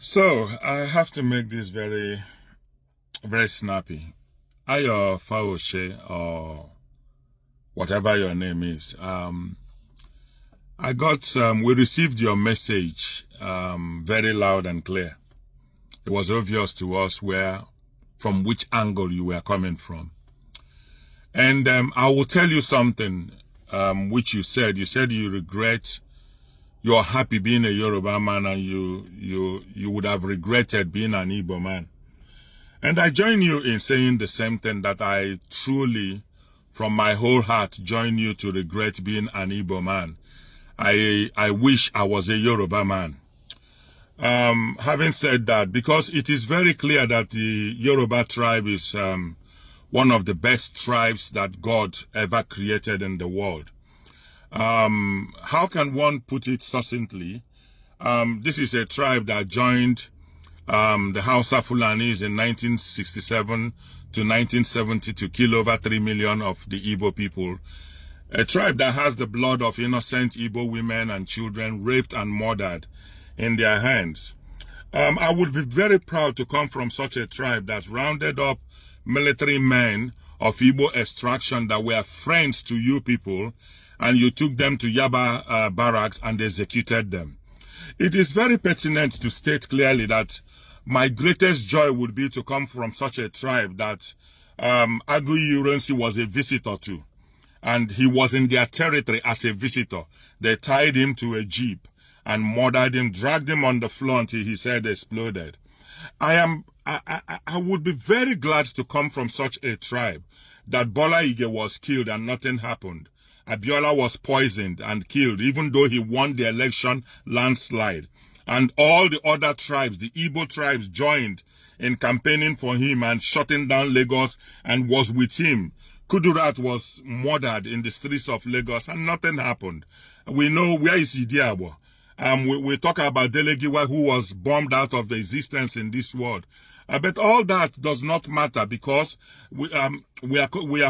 So I have to make this very, very snappy. Isaac Fayose, or whatever your name is. We received your message very loud and clear. It was obvious to us from which angle you were coming from. And I will tell you something which you said. You said you regret, you're happy being a Yoruba man, and you would have regretted being an Igbo man. And I join you in saying the same thing, that I truly, from my whole heart, join you to regret being an Igbo man. I wish I was a Yoruba man. Having said that, because it is very clear that the Yoruba tribe is one of the best tribes that God ever created in the world. How can one put it succinctly? This is a tribe that joined the Hausa Fulanis in 1967 to 1970 to kill over 3 million of the Igbo people. A tribe that has the blood of innocent Igbo women and children raped and murdered in their hands. I would be very proud to come from such a tribe that rounded up military men of Igbo extraction that were friends to you people, and you took them to Yaba barracks and executed them. It is very pertinent to state clearly that my greatest joy would be to come from such a tribe that Agui Urensi was a visitor to. And he was in their territory as a visitor. They tied him to a jeep and murdered him, dragged him on the floor until his head exploded. I would be very glad to come from such a tribe that Bola Ige was killed and nothing happened. Abiola was poisoned and killed, even though he won the election landslide. And all the other tribes, the Igbo tribes, joined in campaigning for him and shutting down Lagos and was with him. Kudurat was murdered in the streets of Lagos and nothing happened. We know where is Idiabo. We talk about Delegiwa, who was bombed out of existence in this world. But all that does not matter, because we are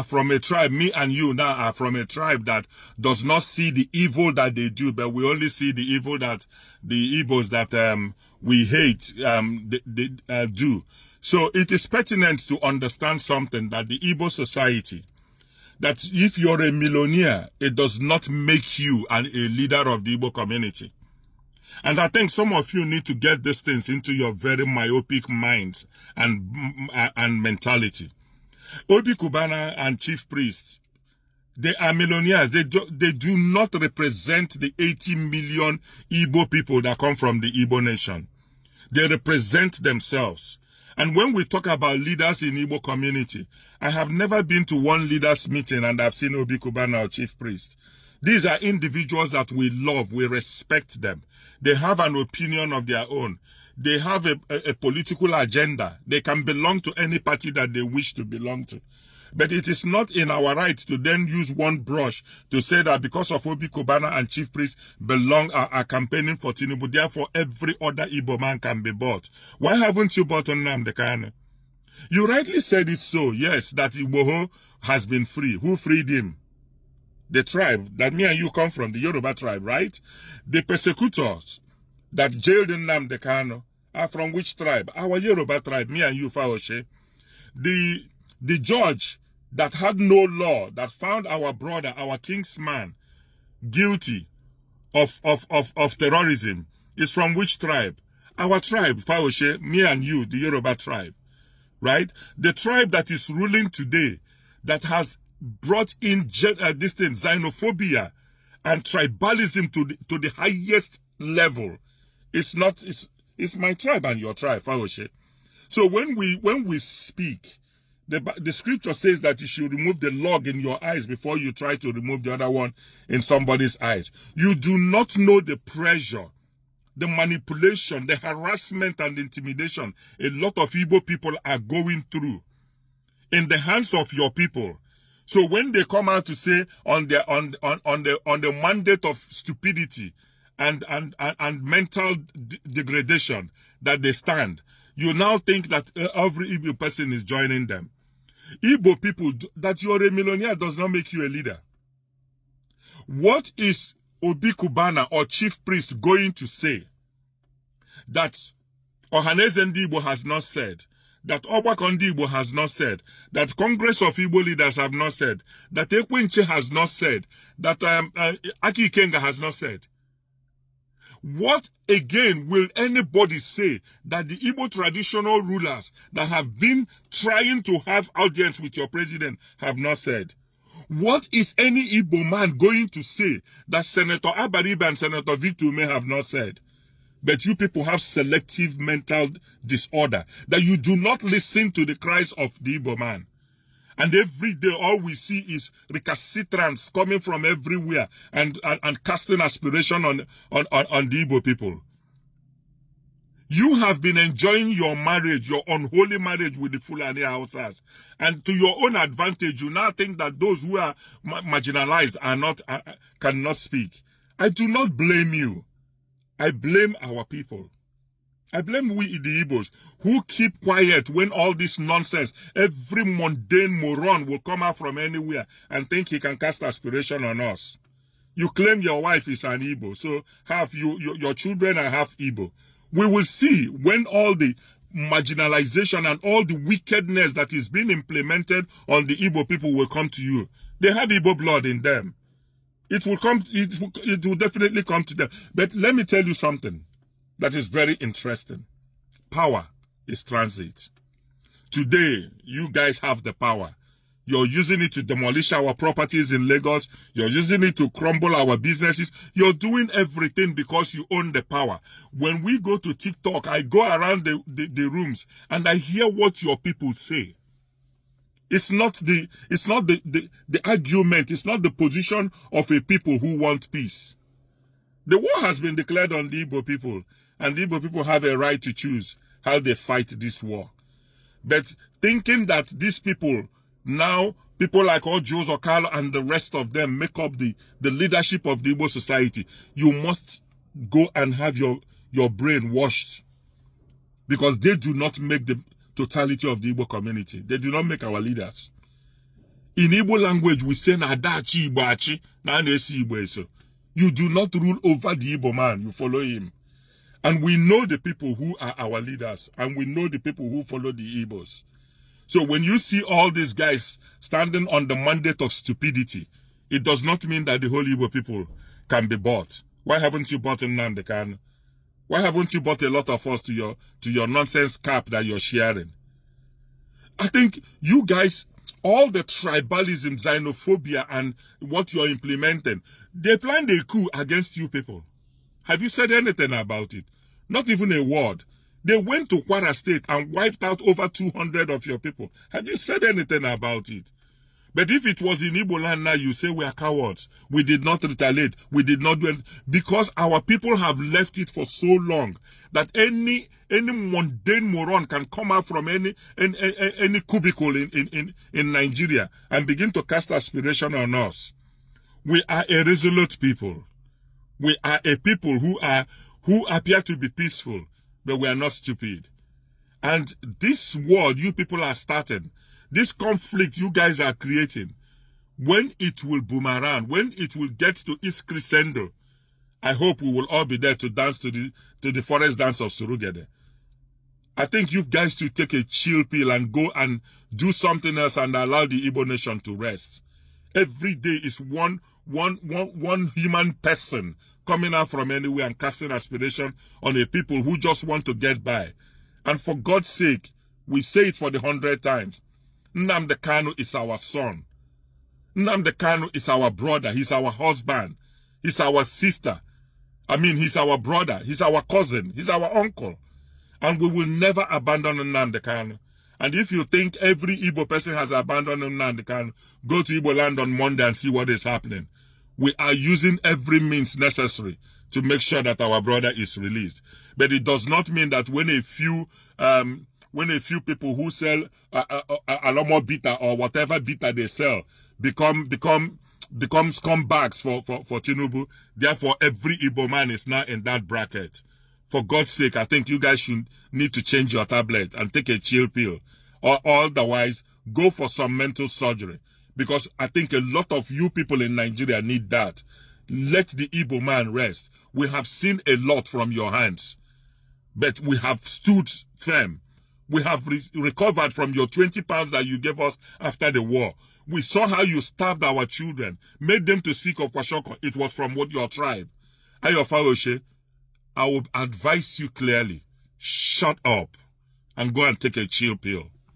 from a tribe. Me and you now are from a tribe that does not see the evil that they do, but we only see the evil that the Igbos that we hate they do. So it is pertinent to understand something, that the Igbo society, that if you're a millionaire, it does not make you a leader of the Igbo community. And I think some of you need to get these things into your very myopic minds and mentality. Obi Cubana and chief priests, they are millionaires. They do not represent the 80 million Igbo people that come from the Igbo nation. They represent themselves. And when we talk about leaders in Igbo community, I have never been to one leaders meeting and I've seen Obi Cubana or chief priest. These are individuals that we love, we respect them. They have an opinion of their own. They have a political agenda. They can belong to any party that they wish to belong to. But it is not in our right to then use one brush to say that because of Obi Cubana and chief priest are campaigning for Tinubu, therefore every other Igbo man can be bought. Why haven't you bought Nnamdi Kanu? You rightly said it so, yes, that Igboho has been free. Who freed him? The tribe that me and you come from, the Yoruba tribe, right? The persecutors that jailed Nnamdi Kanu are from which tribe? Our Yoruba tribe, me and you, Fayose. The judge that had no law, that found our brother, our kingsman, guilty of terrorism, is from which tribe? Our tribe, Fayose, me and you, the Yoruba tribe, right? The tribe that is ruling today, that has brought in xenophobia and tribalism to the highest level. It's my tribe and your tribe, Fayose. So when we speak, the scripture says that you should remove the log in your eyes before you try to remove the other one in somebody's eyes. You do not know the pressure, the manipulation, the harassment and intimidation a lot of Igbo people are going through in the hands of your people. So when they come out to say on the mandate of stupidity and mental degradation that they stand, you now think that every Igbo person is joining them. Igbo people, that you're a millionaire does not make you a leader. What is Obi Cubana or chief priest going to say that Ohaneze Ndi Igbo has not said, that Ogbako Ndi Igbo has not said, that Congress of Igbo leaders have not said, that Ekwenche has not said, that Aki Ikenga has not said. What again will anybody say that the Igbo traditional rulers that have been trying to have audience with your president have not said? What is any Igbo man going to say that Senator Abaribe and Senator Victor may have not said? But you people have selective mental disorder, that you do not listen to the cries of the Igbo man. And every day, all we see is recalcitrance coming from everywhere and casting aspiration on the Igbo people. You have been enjoying your marriage, your unholy marriage with the Fulani Hausas. And to your own advantage, you now think that those who are marginalized are not, cannot speak. I do not blame you. I blame our people. I blame we, the Igbos, who keep quiet when all this nonsense, every mundane moron will come out from anywhere and think he can cast aspiration on us. You claim your wife is an Igbo, so half your children are half Igbo. We will see when all the marginalization and all the wickedness that is being implemented on the Igbo people will come to you. They have Igbo blood in them. It will definitely come to them. But let me tell you something that is very interesting. Power is transit. Today, you guys have the power. You're using it to demolish our properties in Lagos. You're using it to crumble our businesses. You're doing everything because you own the power. When we go to TikTok, I go around the rooms and I hear what your people say. It's not the argument. It's not the position of a people who want peace. The war has been declared on the Igbo people, and the Igbo people have a right to choose how they fight this war. But thinking that these people, now, people like Ojo Okalo and the rest of them make up the leadership of the Igbo society, you must go and have your brain washed. Because they do not make the totality of the Igbo community. They do not make our leaders. In Igbo language, we say, Nadachi Igbo Achi, Nanesi Igbo Eso. You do not rule over the Igbo man. You follow him. And we know the people who are our leaders. And we know the people who follow the Igbos. So when you see all these guys standing on the mandate of stupidity, it does not mean that the whole Igbo people can be bought. Why haven't you bought Nnamdi Kanu? Why haven't you bought a lot of us to your nonsense cap that you're sharing? I think you guys, all the tribalism, xenophobia, and what you're implementing, they planned a coup against you people. Have you said anything about it? Not even a word. They went to Kwara State and wiped out over 200 of your people. Have you said anything about it? But if it was in Igbo land now, you say we are cowards. We did not retaliate. We did not do it. Because our people have left it for so long that any mundane moron can come out from any cubicle in Nigeria and begin to cast aspiration on us. We are a resolute people. We are a people who appear to be peaceful, but we are not stupid. And this war you people are starting, this conflict you guys are creating, when it will boomerang, when it will get to its crescendo, I hope we will all be there to dance to the forest dance of Surugede. I think you guys should take a chill pill and go and do something else and allow the Igbo nation to rest. Every day is one human person coming out from anywhere and casting aspiration on a people who just want to get by. And for God's sake, we say it for the 100th times. Nnamdi Kanu is our son. Nnamdi Kanu is our brother. He's our husband. He's our sister. I mean, he's our brother. He's our cousin. He's our uncle. And we will never abandon Nnamdi Kanu. And if you think every Igbo person has abandoned Nnamdi Kanu, go to Igbo land on Monday and see what is happening. We are using every means necessary to make sure that our brother is released. But it does not mean that when a few people who sell Alomo bitter or whatever bitter they sell become scumbags for Tinubu, therefore every Igbo man is now in that bracket. For God's sake, I think you guys should need to change your tablet and take a chill pill. Or otherwise, go for some mental surgery. Because I think a lot of you people in Nigeria need that. Let the Igbo man rest. We have seen a lot from your hands. But we have stood firm. We have recovered from your 20 pounds that you gave us after the war. We saw how you starved our children, made them to seek of Kwashoko. It was from what your tribe. Isaac Fayose, I would advise you clearly, shut up and go and take a chill pill.